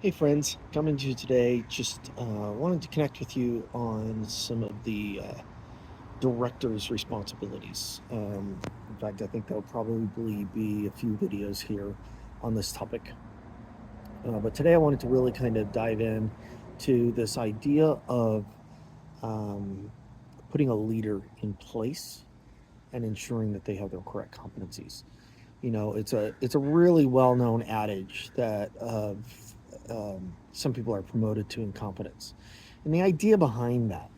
Hey friends, coming to you today. Just wanted to connect with you on some of the director's responsibilities. In fact, I think there'll probably be a few videos here on this topic. But today I wanted to really kind of dive in to this idea of um, putting a leader in place and ensuring that they have their correct competencies. It's a really well known adage that some people are promoted to incompetence, and the idea behind that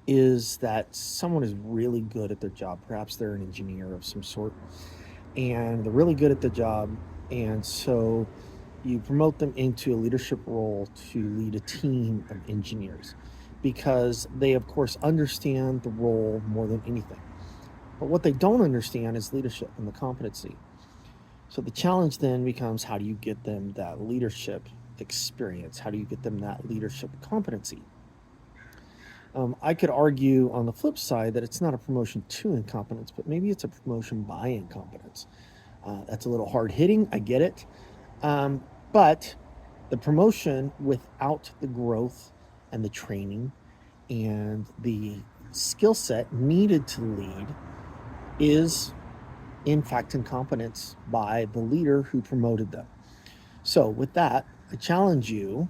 is that someone is really good at their job. Perhaps they're an engineer of some sort, and they're really good at the job, and so you promote them into a leadership role to lead a team of engineers because they, of course, understand the role more than anything. But what they don't understand is leadership and the competency. So the challenge then becomes, how do you get them that leadership experience? How do you get them that leadership competency? I could argue on the flip side that it's not a promotion to incompetence, but maybe it's a promotion by incompetence. That's a little hard hitting. I get it. But the promotion without the growth and the training and the skill set needed to lead is, in fact, incompetence by the leader who promoted them. So, with that, I challenge you,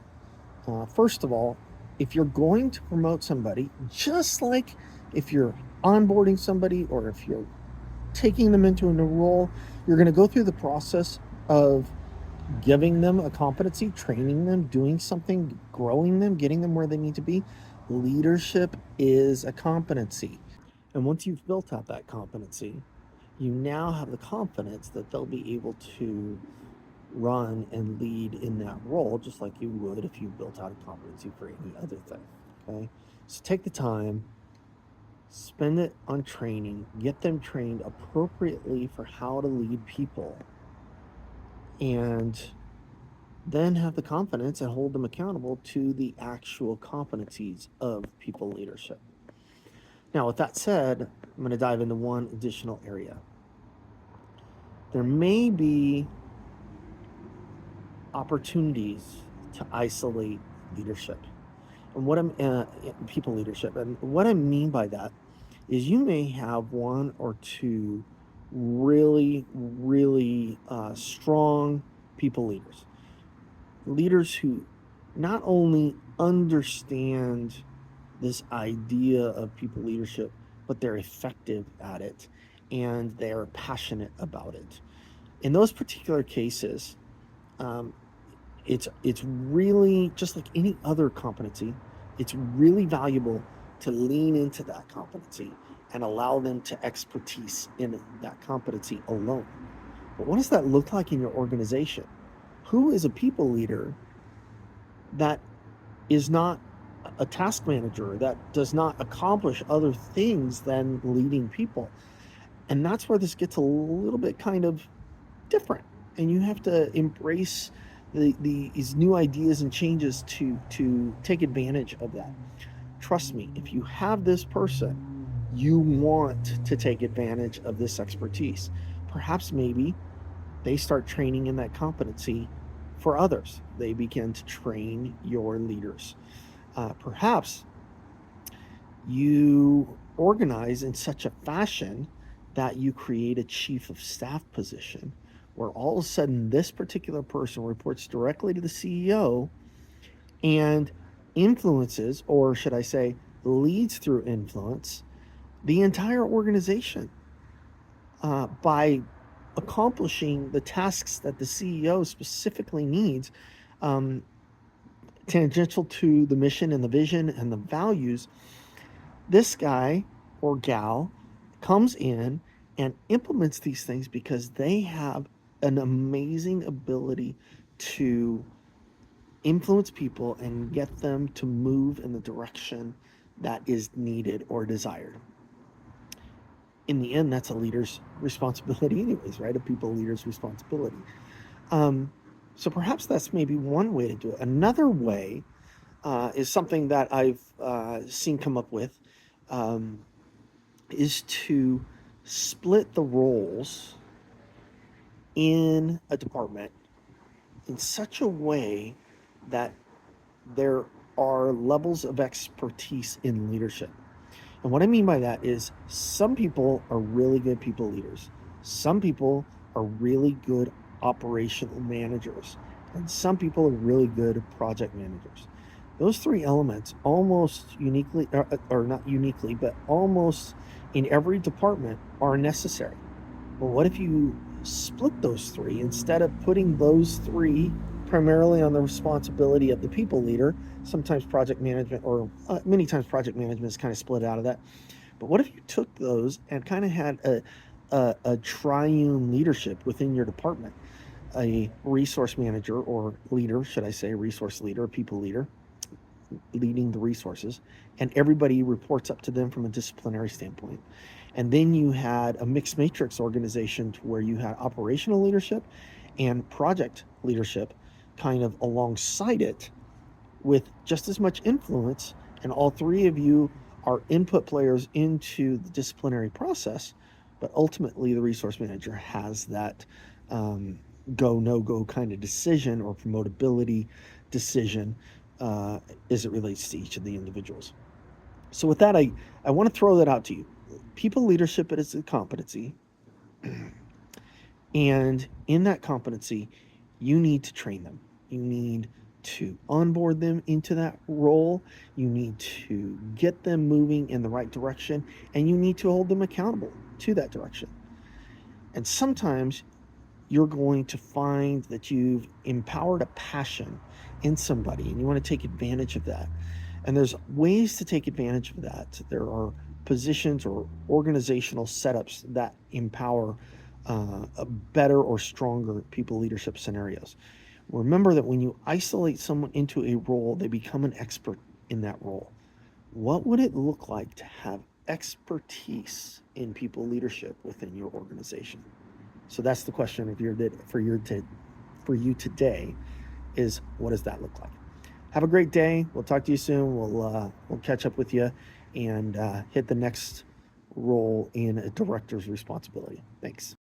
first of all, if you're going to promote somebody, just like if you're onboarding somebody or if you're taking them into a new role, you're going to go through the process of giving them a competency, training them, doing something, growing them, getting them where they need to be. Leadership is a competency. And once you've built out that competency, you now have the confidence that they'll be able to run and lead in that role, just like you would if you built out a competency for any other thing. Okay. So take the time, spend it on training, get them trained appropriately for how to lead people, and then have the confidence and hold them accountable to the actual competencies of people leadership. Now, with that said, I'm going to dive into one additional area. There may be opportunities to isolate leadership. And what I'm people leadership, and what I mean by that is you may have one or two really strong people leaders, leaders who not only understand this idea of people leadership, but they're effective at it and they're passionate about it. In those particular cases, um, it's really just like any other competency. It's really valuable to lean into that competency and allow them to expertise in that competency alone. But what does that look like in your organization? Who is a people leader that is not a task manager, that does not accomplish other things than leading people? And that's where this gets a little bit kind of different, and you have to embrace these new ideas and changes to take advantage of that. Trust me, if you have this person, you want to take advantage of this expertise. Perhaps maybe they start training in that competency for others. They begin to train your leaders. Perhaps you organize in such a fashion that you create a chief of staff position where all of a sudden this particular person reports directly to the CEO and influences, or should I say, leads through influence, the entire organization by accomplishing the tasks that the CEO specifically needs, um, tangential to the mission and the vision and the values. This guy or gal comes in and implements these things because they have an amazing ability to influence people and get them to move in the direction that is needed or desired. In the end, that's a leader's responsibility, anyways, right? A people leader's responsibility. Um, so perhaps that's maybe one way to do it. Another way is something that I've seen come up with, um, is to split the roles in a department in such a way that there are levels of expertise in leadership. And what I mean by that is some people are really good people leaders. Some people are really good operational managers. And some people are really good project managers. Those three elements almost uniquely, or not uniquely, but almost in every department are necessary. Well, what if you split those three instead of putting those three primarily on the responsibility of the people leader? Sometimes project management, or many times project management is kind of split out of that. But what if you took those and kind of had a triune leadership within your department? A resource manager or leader, should I say, resource leader, people leader, leading the resources, and everybody reports up to them from a disciplinary standpoint. And then you had a mixed matrix organization to where you had operational leadership and project leadership kind of alongside it with just as much influence, and all three of you are input players into the disciplinary process, but ultimately the resource manager has that go no go kind of decision or promotability decision as it relates to each of the individuals. So with that, I want to throw that out to you. People leadership is a competency, and in that competency, you need to train them. You need to onboard them into that role. You need to get them moving in the right direction, and you need to hold them accountable to that direction. And sometimes you're going to find that you've empowered a passion in somebody and you want to take advantage of that. And there's ways to take advantage of that. There are positions or organizational setups that empower a better or stronger people leadership scenarios. Remember that when you isolate someone into a role, they become an expert in that role. What would it look like to have expertise in people leadership within your organization? So that's the question of your for you today is what does that look like? Have a great day. We'll talk to you soon. We'll catch up with you and hit the next role in a director's responsibility. Thanks.